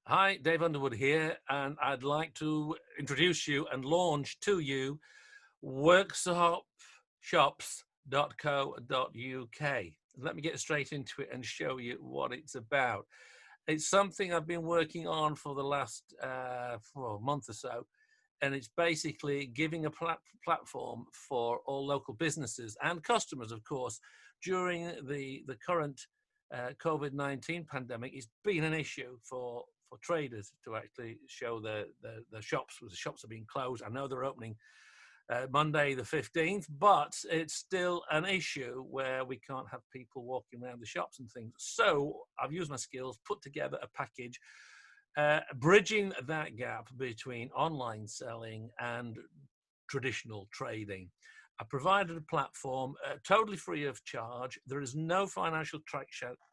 Hi, Dave Underwood here, and I'd like to introduce you and launch to you WorksopShopZ.co.uk. Let me get straight into it and show you what it's about. It's something I've been working on for the last month or so, and it's basically giving a platform for all local businesses and customers, of course, during the current COVID-19 pandemic. It's been an issue for traders to actually show the shops. The shops are being closed. I know they're opening Monday the 15th, but it's still an issue where we can't have people walking around the shops and things. So I've used my skills, put together a package bridging that gap between online selling and traditional trading. I provided a platform totally free of charge. There is no financial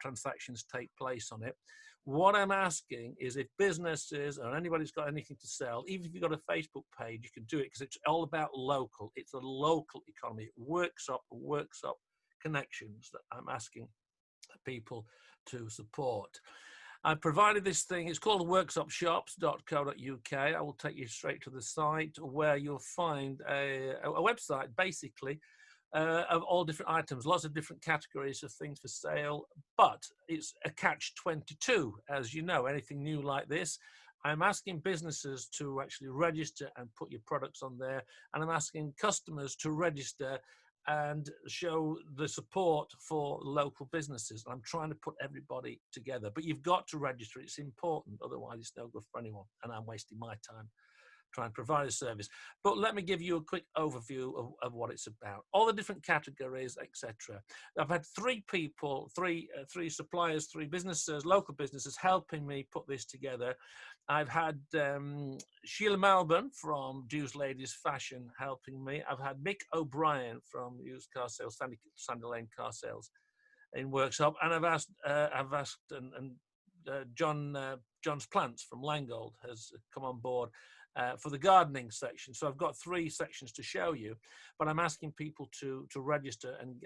transactions take place on it. What I'm asking is if businesses or anybody's got anything to sell, even if you've got a Facebook page, you can do it because it's all about local. It's a local economy. It works up connections that I'm asking people to support. I provided this thing. It's called WorksopShopZ.co.uk. I will take you straight to the site where you'll find a website, basically, of all different items, lots of different categories of things for sale, but it's a catch-22. As you know, anything new like this, I'm asking businesses to actually register and put your products on there, and I'm asking customers to register and show the support for local businesses. I'm trying to put everybody together, but you've got to register. It's important, otherwise it's no good for anyone, and I'm wasting my time trying to provide a service. But let me give you a quick overview of what it's about. All the different categories, etc. I've had three suppliers, three businesses, local businesses helping me put this together. I've had Sheila Melbourne from Dew's Ladies Fashion helping me. I've had Mick O'Brien from Used Car Sales, Sandy Lane Car Sales in Workshop, and I've asked John's Plants from Langold has come on board for the gardening section. So I've got three sections to show you, but I'm asking people to register and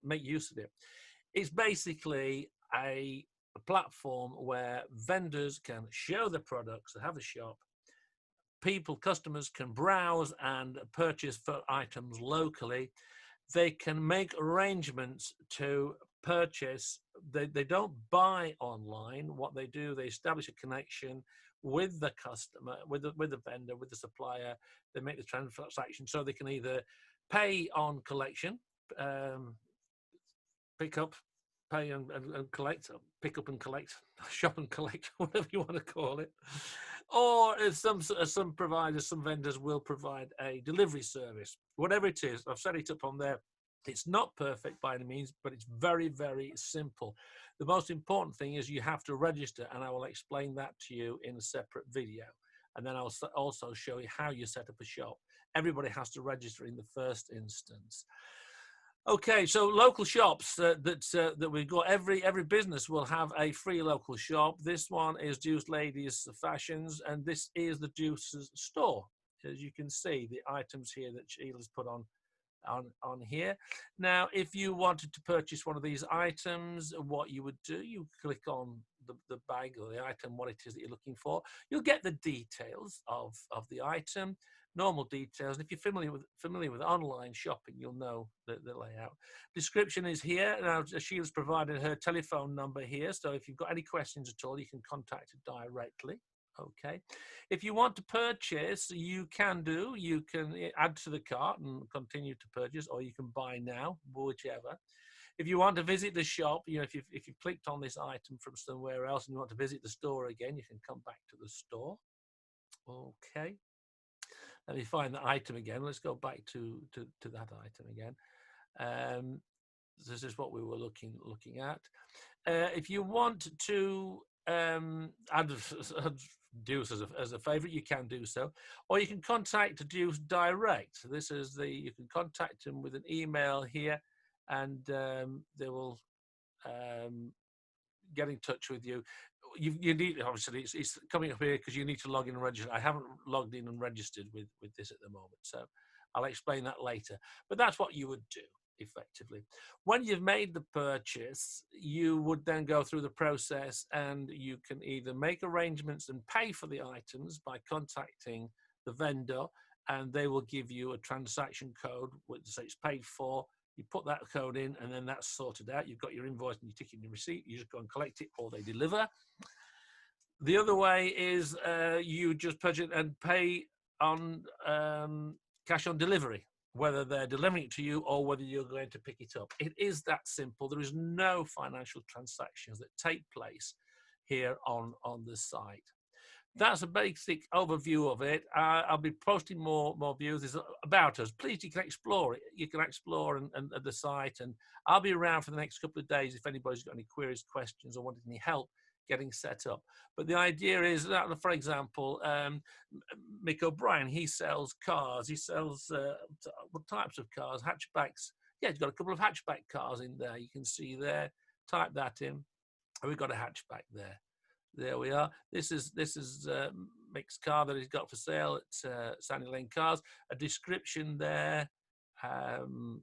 make use of it. It's basically a platform where vendors can show their products, they have a shop, customers can browse and purchase for items locally. They can make arrangements to purchase. They don't buy online. What they do, they establish a connection with the customer, with the vendor, with the supplier. They make the transaction so they can either pay on collection, pick up, pay and collect, pick up and collect, shop and collect, whatever you want to call it. Or if some providers, some vendors will provide a delivery service. Whatever it is, I've set it up on there. It's not perfect by any means, but it's very, very simple. The most important thing is you have to register, and I will explain that to you in a separate video. And then I'll also show you how you set up a shop. Everybody has to register in the first instance. Okay, so local shops that we've got. Every business will have a free local shop. This one is Dew's Ladies Fashions, and this is the Dew's store. As you can see, the items here that Sheila's put on here. Now, if you wanted to purchase one of these items, what you would do, you click on the bag or the item, what it is that you're looking for. You'll get the details of the item, normal details. And if you're familiar with online shopping, you'll know the layout. Description is here. Now, Sheila's provided her telephone number here, so if you've got any questions at all, you can contact her directly. Okay, if you want to purchase, you can add to the cart and continue to purchase, or you can buy now, whichever. If you want to visit the shop, if you've clicked on this item from somewhere else and you want to visit the store again, you can come back to the store. Okay, let me find the item again. Let's go back to that item again. This is what we were looking at. If you want to add Dew's as a favorite, you can do so, or you can contact Dew's direct. You can contact them with an email here, and they will get in touch with you. You need, obviously it's coming up here because you need to log in and register. I haven't logged in and registered with this at the moment, so I'll explain that later. But that's what you would do effectively. When you've made the purchase, you would then go through the process, and you can either make arrangements and pay for the items by contacting the vendor, and they will give you a transaction code which says it's paid for. You put that code in, and then that's sorted out. You've got your invoice and your ticket and your receipt. You just go and collect it, or they deliver. The other way is you just purchase and pay on cash on delivery, whether they're delivering it to you or whether you're going to pick it up. It is that simple. There is no financial transactions that take place here on the site. That's a basic overview of it. I'll be posting more views. It's about us. Please, you can explore it. You can explore and the site, and I'll be around for the next couple of days if anybody's got any queries, questions, or wanted any help getting set up. But the idea is that, for example, Mick O'Brien, he sells cars. He sells what types of cars? Hatchbacks. Yeah, he's got a couple of hatchback cars in there. You can see there. Type that in. We've got a hatchback there. There we are. This is Mick's car that he's got for sale at Sandy Lane Cars. A description there, and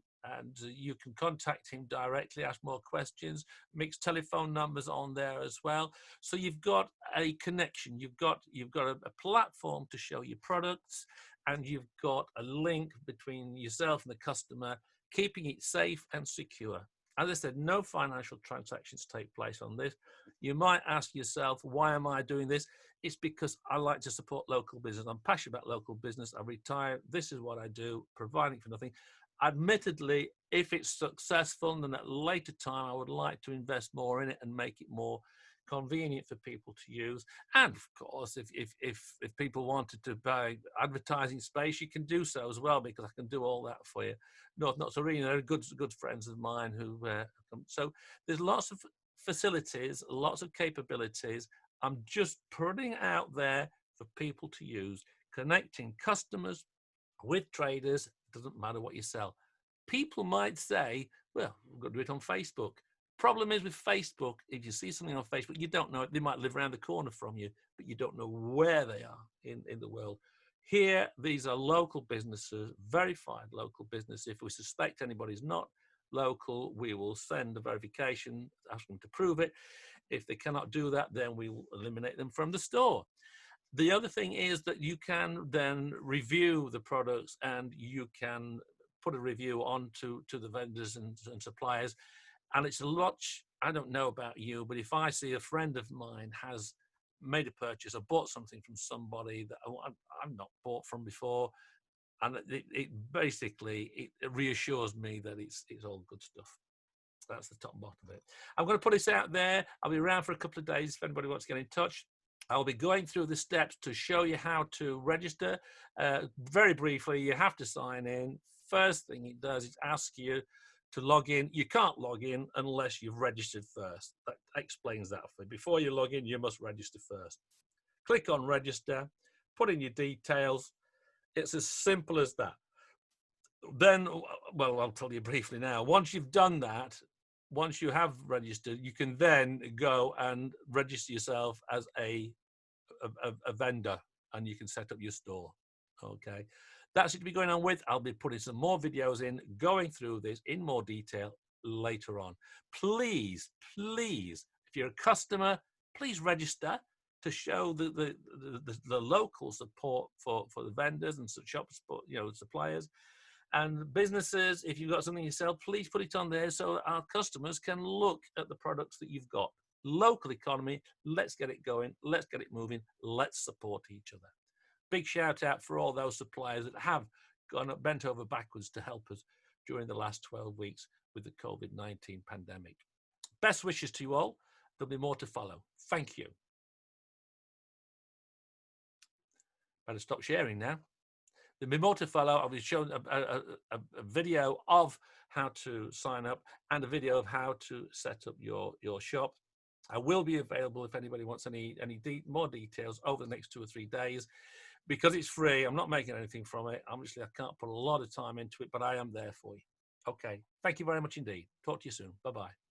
you can contact him directly, ask more questions. Mick's telephone numbers on there as well. So you've got a connection. You've got a platform to show your products, and you've got a link between yourself and the customer, keeping it safe and secure. As I said, no financial transactions take place on this. You might ask yourself, why am I doing this? It's because I like to support local business. I'm passionate about local business. I retire. This is what I do, providing for nothing. Admittedly, if it's successful, then at a later time, I would like to invest more in it and make it more convenient for people to use. And of course, if people wanted to buy advertising space, you can do so as well, because I can do all that for you. Not so really, they're good friends of mine who so there's lots of facilities, lots of capabilities. I'm just putting it out there for people to use, connecting customers with traders. It doesn't matter what you sell. People might say, well, we've got to do it on Facebook. Problem is with Facebook, if you see something on Facebook, you don't know it. They might live around the corner from you, but you don't know where they are in the world. Here, these are local businesses, verified local business. If we suspect anybody's not local, we will send a verification, ask them to prove it. If they cannot do that, then we will eliminate them from the store. The other thing is that you can then review the products, and you can put a review on to the vendors and suppliers. And it's a lot, I don't know about you, but if I see a friend of mine has made a purchase or bought something from somebody that I've not bought from before, and it basically reassures me that it's all good stuff. That's the top and bottom of it. I'm going to put this out there. I'll be around for a couple of days if anybody wants to get in touch. I'll be going through the steps to show you how to register. Very briefly, you have to sign in. First thing it does is ask you to log in. You can't log in unless you've registered first. That explains that for you. Before you log in, you must register first. Click on register, put in your details. It's as simple as that. Then, well, I'll tell you briefly now. Once you've done that, once you have registered, you can then go and register yourself as a vendor, and you can set up your store. Okay. That's it to be going on with. I'll be putting some more videos in, going through this in more detail later on. Please, if you're a customer, please register to show the local support for the vendors and shop support, suppliers and businesses. If you've got something you sell, please put it on there so our customers can look at the products that you've got. Local economy, let's get it going, let's get it moving, let's support each other. Big shout out for all those suppliers that have gone up, bent over backwards to help us during the last 12 weeks with the COVID-19 pandemic. Best wishes to you all. There'll be more to follow. Thank you. Better stop sharing now. There'll be more to follow. I'll be showing a video of how to sign up and a video of how to set up your shop. I will be available if anybody wants any more details over the next 2 or 3 days. Because it's free, I'm not making anything from it. Obviously, I can't put a lot of time into it, but I am there for you. Okay. Thank you very much indeed. Talk to you soon. Bye-bye.